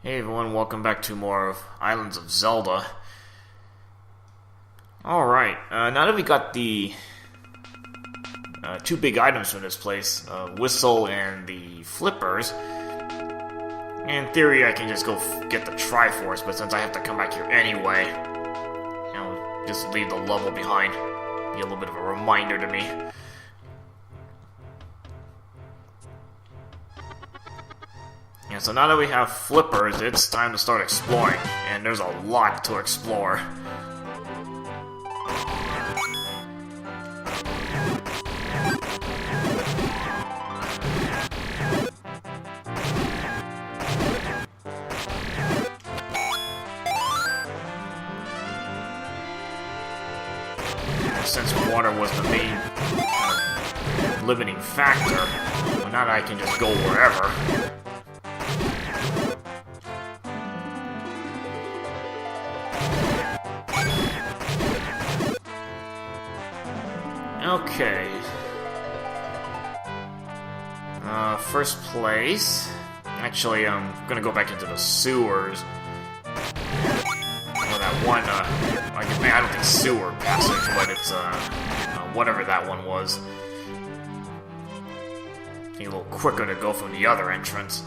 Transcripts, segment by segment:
Hey everyone, welcome back to more of Islands of Zelda. Alright, now that we got the two big items from this place, Whistle and the Flippers, in theory I can just go get the Triforce, but since I have to come back here anyway, just leave the level behind. Be a little bit of a reminder to me. Yeah, so now that we have Flippers, it's time to start exploring, and there's a lot to explore. Since water was the main limiting factor, well, now that I can just go wherever. Okay. First place. Actually, I'm gonna go back into the sewers. Or that one, I don't think sewer passage, but it's, whatever that one was. I think a little quicker to go from the other entrance.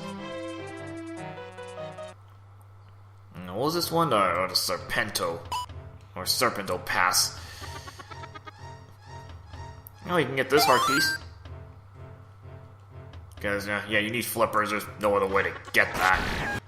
What was this one? The Serpento. Or Serpento Pass. Now you can get this heart piece. Because, yeah, you need Flippers, there's no other way to get that.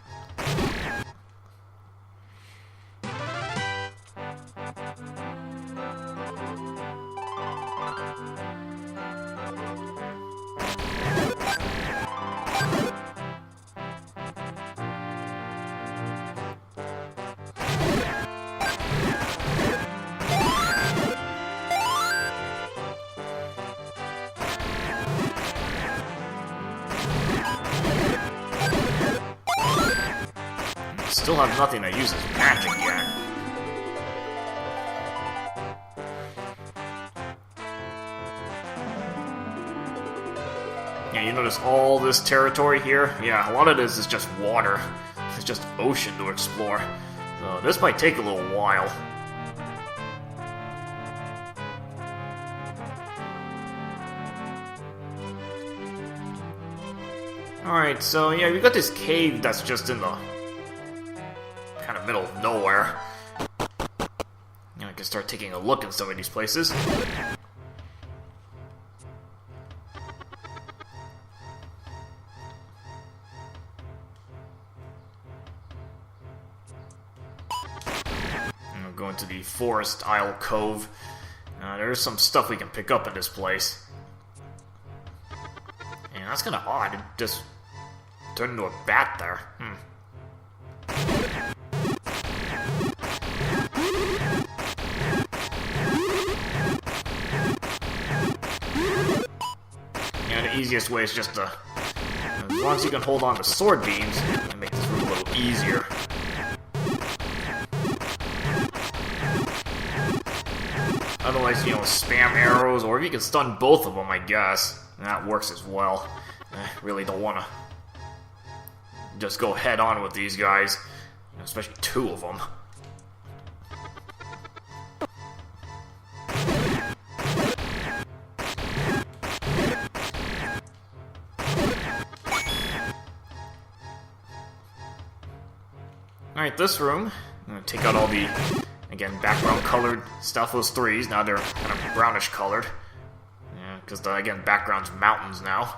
Still have nothing that uses magic yet. Yeah, you notice all this territory here? Yeah, a lot of this is just water. It's just ocean to explore. So this might take a little while. Alright, so yeah, we got this cave that's just in the kind of middle of nowhere. I can start taking a look at some of these places. I'm going to the Forest Isle Cove. There's some stuff we can pick up in this place. And that's kind of odd. It just turned into a bat there. The easiest way is just to, as long as you can hold on to sword beams, it makes this room a little easier. Otherwise, spam arrows, or if you can stun both of them, I guess, that works as well. I really don't want to just go head on with these guys, especially two of them. Alright, this room, I'm going to take out all the, again, background colored Stalfos 3s. Now they're kind of brownish colored. Yeah, because, again, background's mountains now.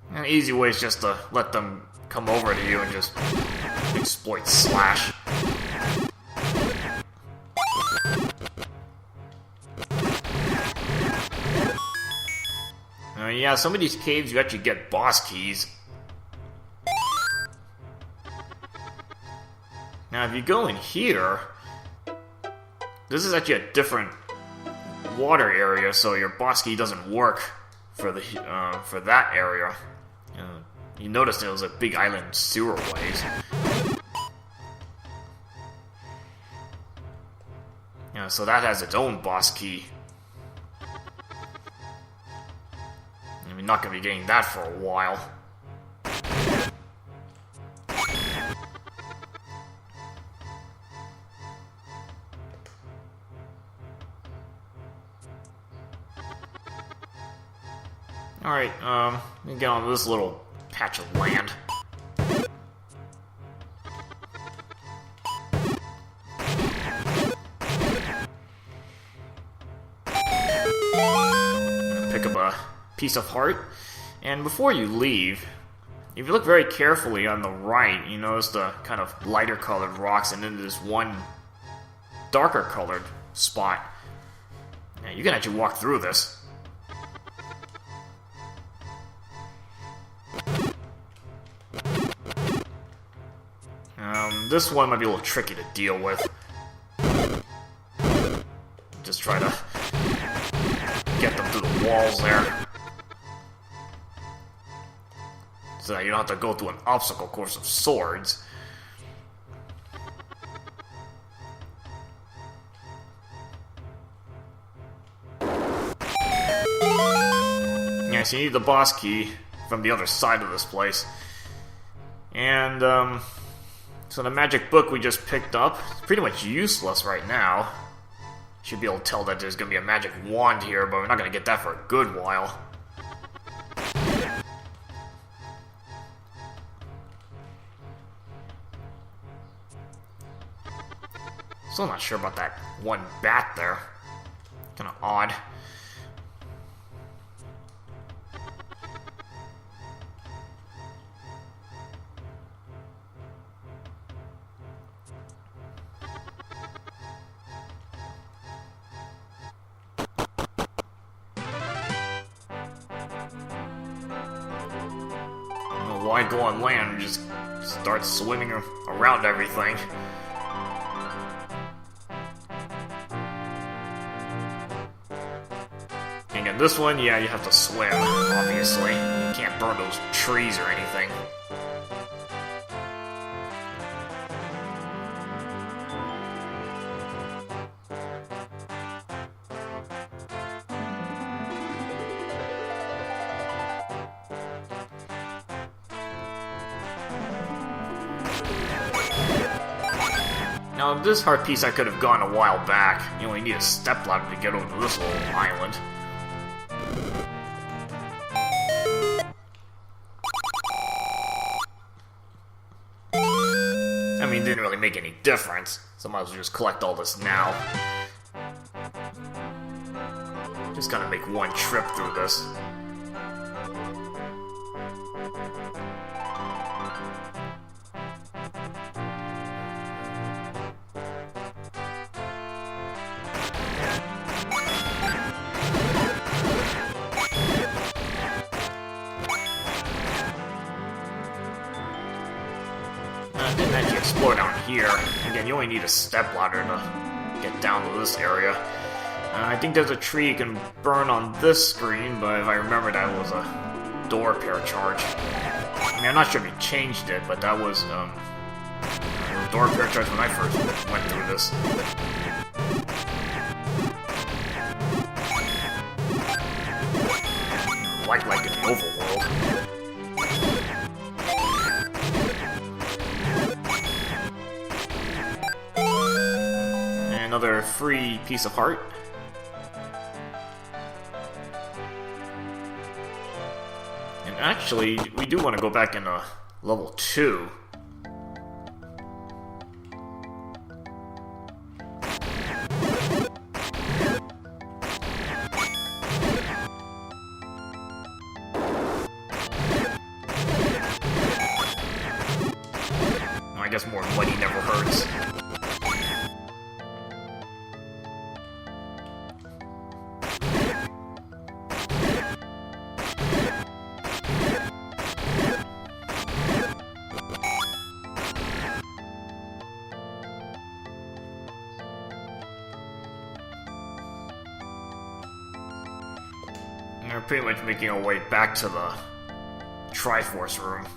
And the easy way is just to let them come over to you and just exploit slash. Yeah, some of these caves you actually get boss keys. Now, if you go in here, this is actually a different water area, so your boss key doesn't work for the for that area. You notice there was a big island sewerways. Yeah, so that has its own boss key. I mean, not going to be getting that for a while. Alright, let me get on this little patch of land. Pick up a piece of heart. And before you leave, if you look very carefully on the right, you notice the kind of lighter colored rocks and then there's one darker colored spot. Now, you can actually walk through this. This one might be a little tricky to deal with. Just try to get them through the walls there. So that you don't have to go through an obstacle course of swords. Yeah, so you need the boss key from the other side of this place. And, so the magic book we just picked up is pretty much useless right now. Should be able to tell that there's going to be a magic wand here, but we're not going to get that for a good while. Still not sure about that one bat there. Kind of odd. Why go on land and just start swimming around everything? And in this one, yeah, you have to swim, obviously. You can't burn those trees or anything. Now, this heart piece I could have gone a while back. You only need a stepladder to get over to this little island. I mean, it didn't really make any difference, so I might as well just collect all this now. Just gotta make one trip through this. I didn't actually explore down here. Again, you only need a stepladder to get down to this area. I think there's a tree you can burn on this screen, but if I remember, that was a door repair charge. I mean, I'm not sure if he changed it, but that was a door repair charge when I first went through this. Like in the overworld. Another free piece of heart. And actually, we do want to go back into level 2. I guess more money never hurts. We're pretty much making our way back to the Triforce room.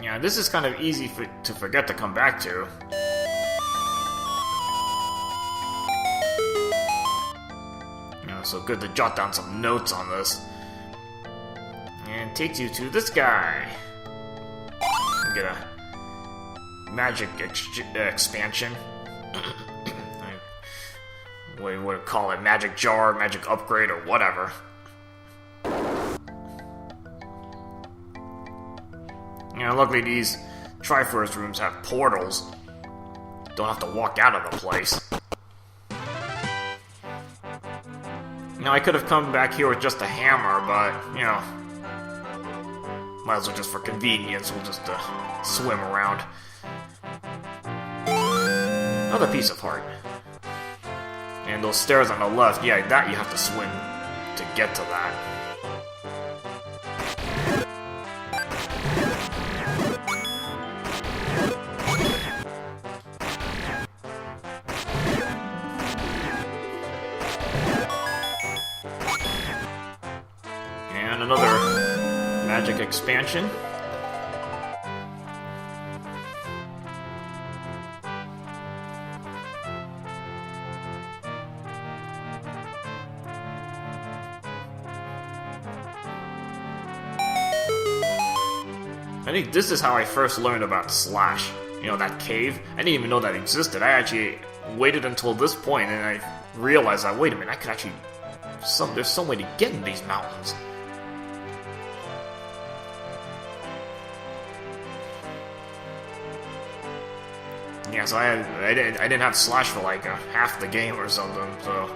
Yeah, this is kind of easy to forget to come back to. So good to jot down some notes on this. And takes you to this guy. Get a magic expansion. What do you call it? Magic jar, magic upgrade, or whatever. Luckily these Triforce rooms have portals. Don't have to walk out of the place. Now, I could have come back here with just a hammer, but, might as well just for convenience, we'll just swim around. Another piece of heart. And those stairs on the left, yeah, that you have to swim to get to that. And another magic expansion. I think this is how I first learned about Slash. That cave. I didn't even know that existed. I actually waited until this point and I realized that, wait a minute, I could actually... there's some way to get in these mountains. Yeah, so I didn't have Slash for like half the game or something, so...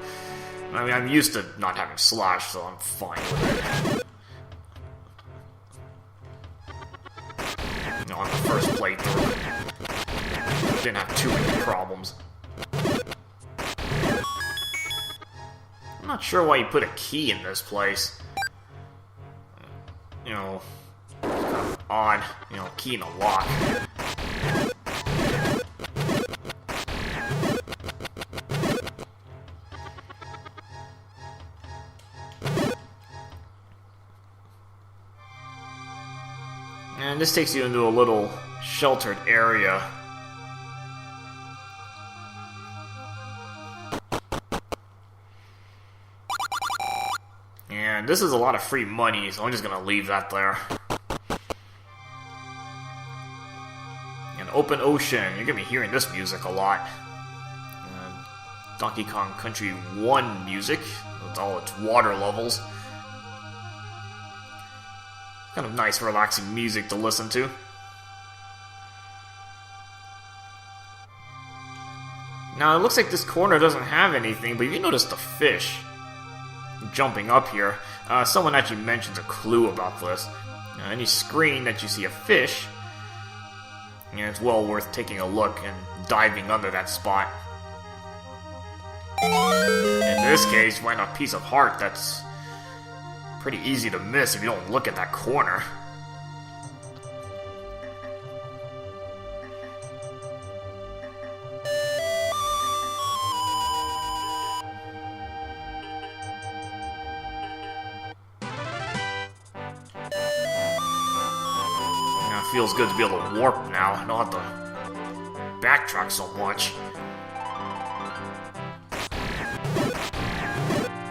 I mean, I'm used to not having Slash, so I'm fine with it. On the first playthrough. Didn't have too many problems. I'm not sure why you put a key in this place. It's kind of odd. Key in a lock. And this takes you into a little sheltered area. And this is a lot of free money, so I'm just gonna leave that there. An open ocean. You're gonna be hearing this music a lot. Donkey Kong Country 1 music, with all its water levels. Kind of nice, relaxing music to listen to. Now, it looks like this corner doesn't have anything, but if you notice the fish jumping up here, someone actually mentions a clue about this. Any screen that you see a fish, and it's well worth taking a look and diving under that spot. In this case, you find a piece of heart that's pretty easy to miss if you don't look at that corner. Now it feels good to be able to warp now. I don't have to backtrack so much.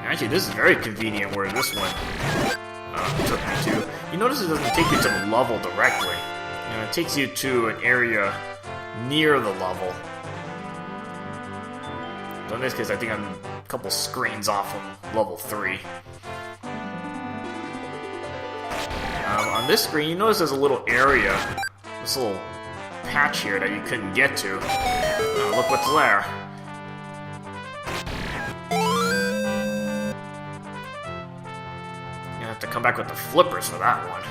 Actually, this is very convenient where this one took me to. You notice it doesn't take you to the level directly. It takes you to an area near the level. So in this case, I think I'm a couple screens off from level 3. On this screen, you notice there's a little area, this little patch here that you couldn't get to. Look what's there. To come back with the flippers for that one.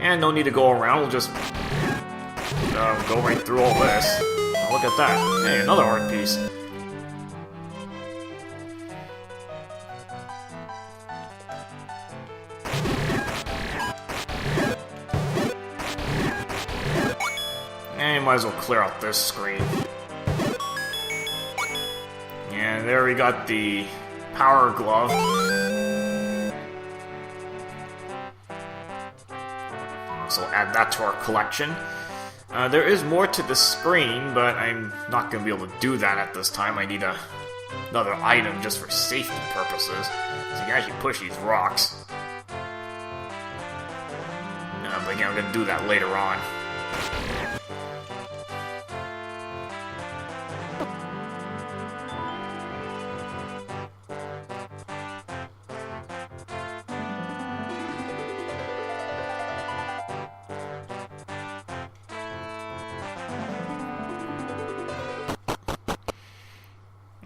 And no need to go around, we'll just go right through all this. Oh, look at that. Hey, another art piece. And you might as well clear out this screen. And there we got the power glove. So add that to our collection. There is more to the screen, but I'm not going to be able to do that at this time. I need another item just for safety purposes. So you can actually push these rocks. But again, I'm going to do that later on.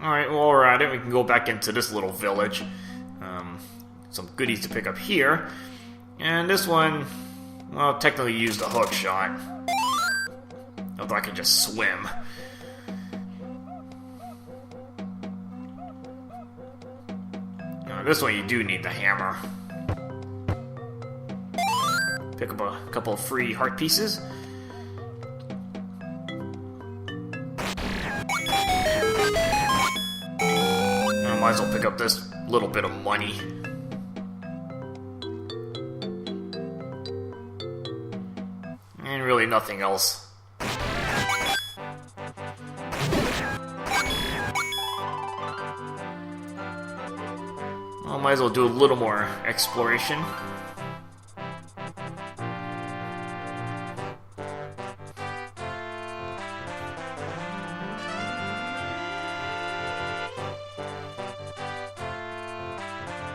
Alright, well, while we're at it, we can go back into this little village. Some goodies to pick up here. And this one, well, technically used a hook shot. Although I can just swim. This one you do need the hammer. Pick up a couple of free heart pieces. I might as well pick up this little bit of money. And really nothing else. I might as well do a little more exploration.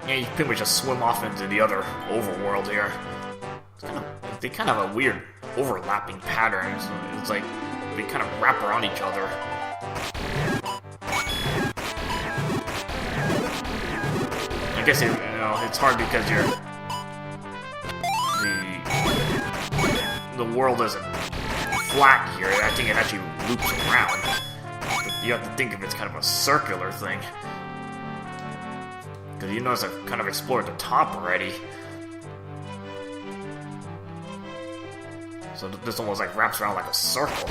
Yeah, you pretty much just swim off into the other overworld here. They kind of have a weird overlapping patterns. It's like they kind of wrap around each other. I guess it's hard because the world isn't flat here. I think it actually loops around. You have to think of it as kind of a circular thing. Because you notice I've kind of explored the top already. So this almost like wraps around like a circle.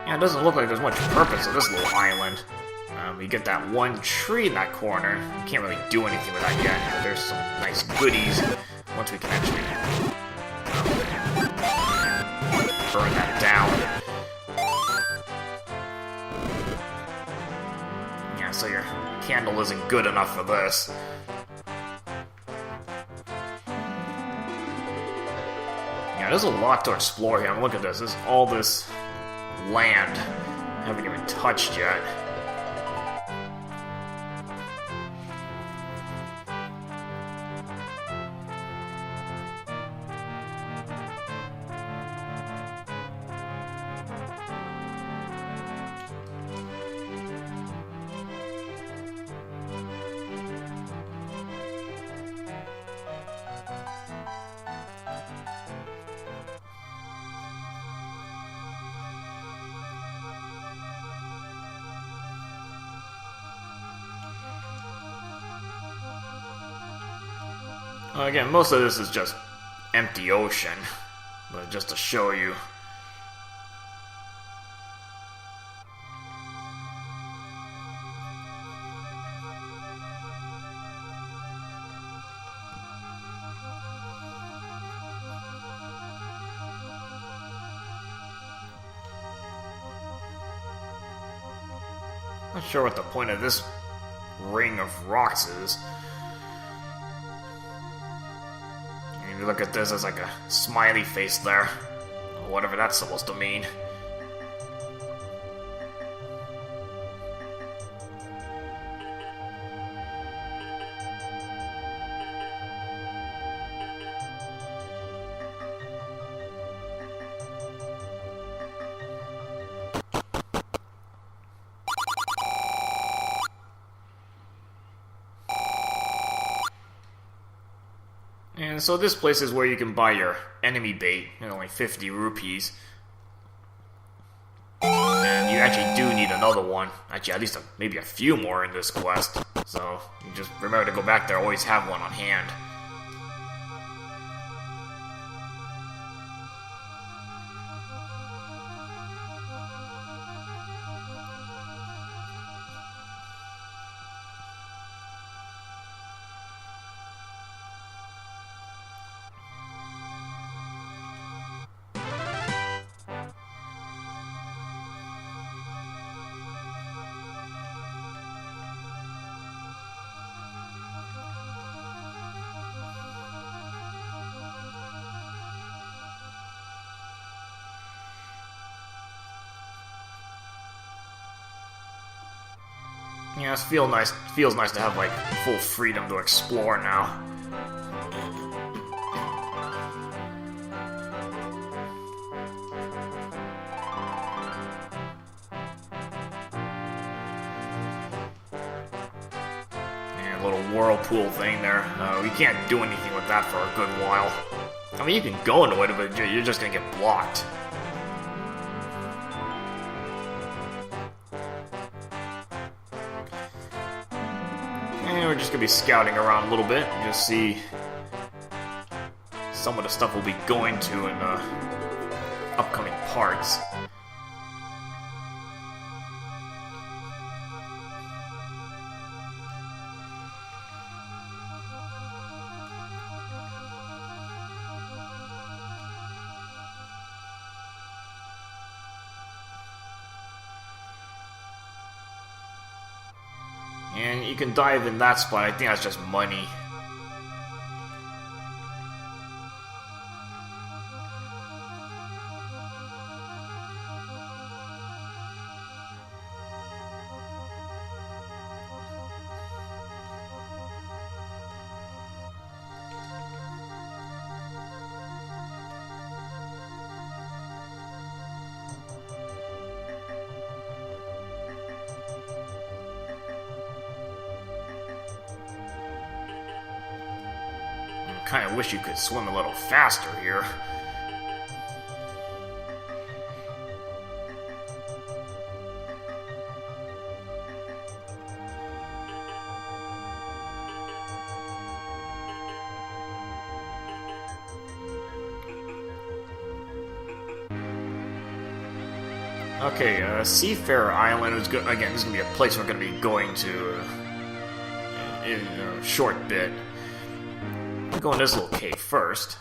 Yeah, it doesn't look like there's much purpose to this little island. We get that one tree in that corner. We can't really do anything with that yet, but there's some nice goodies once we can actually burn that down. Yeah, so your candle isn't good enough for this. Yeah, there's a lot to explore here. Look at this. There's all this land I haven't even touched yet. Again, most of this is just empty ocean, but just to show you. Not sure what the point of this ring of rocks is. And you look at this as like a smiley face there, or whatever that's supposed to mean. And so this place is where you can buy your enemy bait at only 50 rupees. And you actually do need another one. Actually, at least maybe a few more in this quest. So, you just remember to go back there, always have one on hand. Yeah, it feels nice to have, like, full freedom to explore now. And a little whirlpool thing there. We can't do anything with that for a good while. I mean, you can go into it, but you're just gonna get blocked. We're just gonna be scouting around a little bit and just see some of the stuff we'll be going to in upcoming parts. And you can dive in that spot. I think that's just money. Kind of wish you could swim a little faster here. Okay, Seafarer Island is good. Again, this is gonna be a place we're gonna be going to in a short bit. I'll go in this little cave first.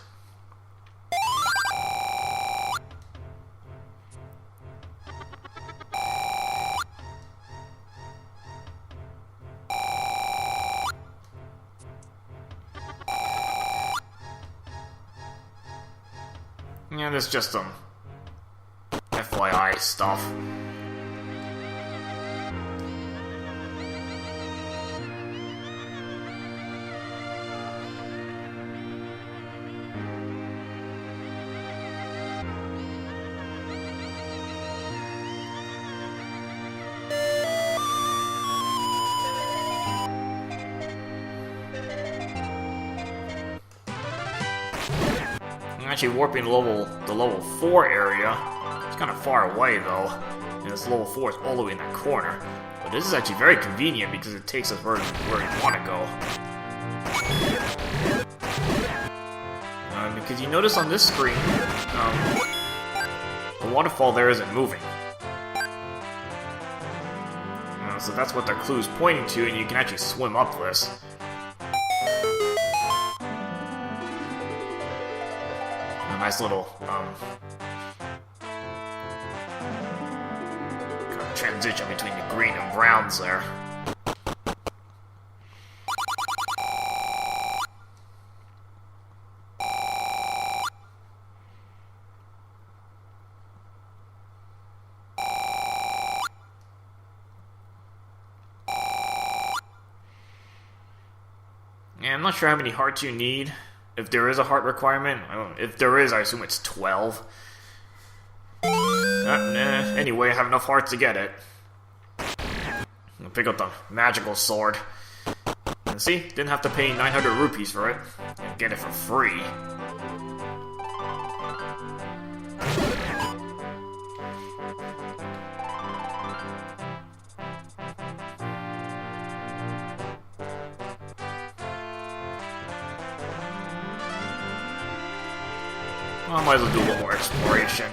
Yeah, this is just some FYI stuff. Actually warping the level 4 area. It's kind of far away though, and this level 4 is all the way in that corner. But this is actually very convenient because it takes us where we want to go. Because you notice on this screen, the waterfall there isn't moving. So that's what the clue's pointing to, and you can actually swim up this. Nice little kind of transition between the green and browns there. And I'm not sure how many hearts you need. If there is a heart requirement, I don't know. If there is, I assume it's 12. Anyway, I have enough hearts to get it. I'll pick up the magical sword. And see, didn't have to pay 900 rupees for it. And get it for free. I might as well do a little more exploration.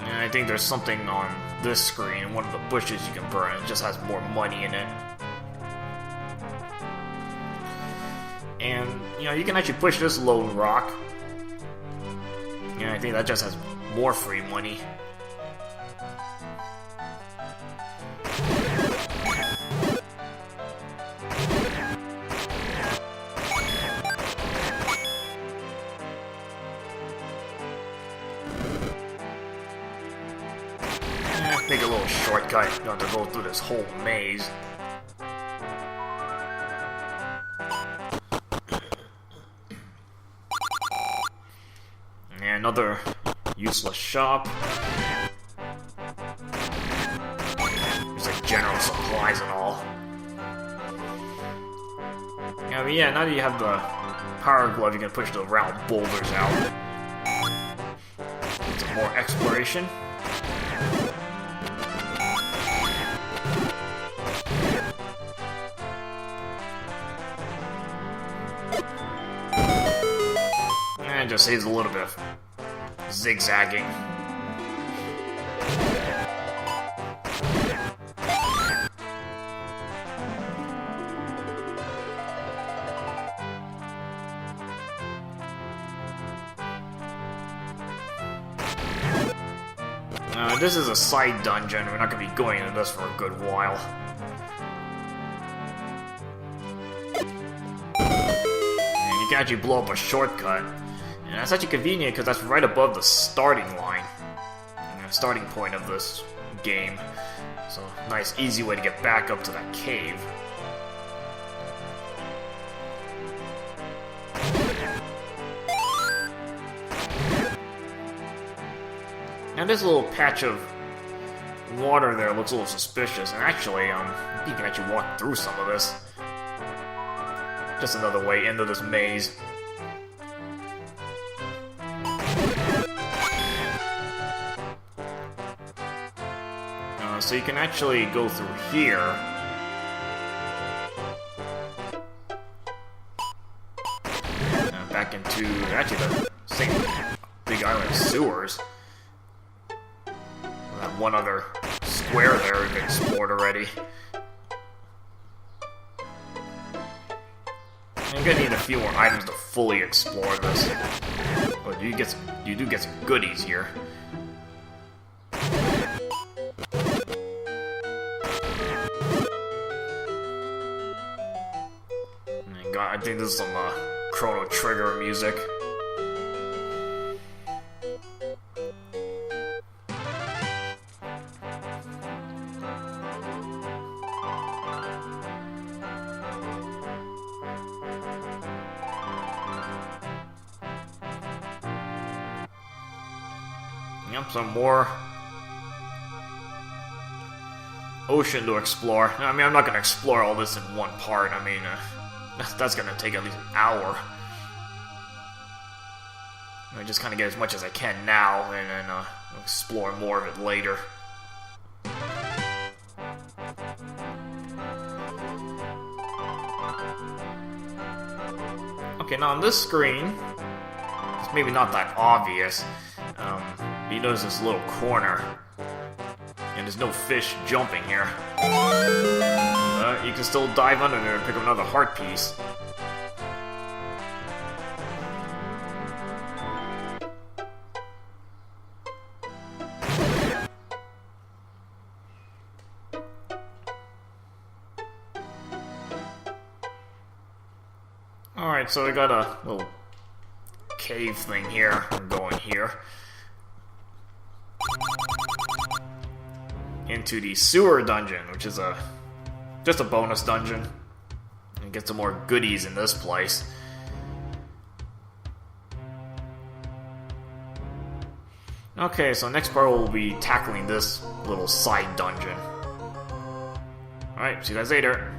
I think there's something on this screen, one of the bushes you can burn. It just has more money in it. And, you know, you can actually push this lone rock. And I think that just has more free money. Make a little shortcut, you don't have to go through this whole maze. And another useless shop. There's like general supplies and all. Yeah, but yeah, now that you have the power glove, you can push the round boulders out. Get some more exploration. And it just saves a little bit of zigzagging. This is a side dungeon. We're not going to be going into this for a good while. And you can actually blow up a shortcut. And that's actually convenient because that's right above the starting line. And the starting point of this game. So, nice, easy way to get back up to that cave. Now this little patch of water there looks a little suspicious, and actually, you can actually walk through some of this. Just another way into this maze. So you can actually go through here. Back into, actually, the same big island sewers. That one other square there we've explored already. You're gonna need a few more items to fully explore this. But you do get some goodies here. I think this is some Chrono Trigger music. Yep, some more ocean to explore. I mean, I'm not going to explore all this in one part. I mean, that's going to take at least an hour. I just kind of get as much as I can now, and then explore more of it later. Okay, now on this screen, it's maybe not that obvious. You notice this little corner, and there's no fish jumping here. You can still dive under there and pick up another heart piece. Alright, so we got a little cave thing here. I'm going here. Into the sewer dungeon, which is just a bonus dungeon. And get some more goodies in this place. Okay, so next part we'll be tackling this little side dungeon. Alright, see you guys later.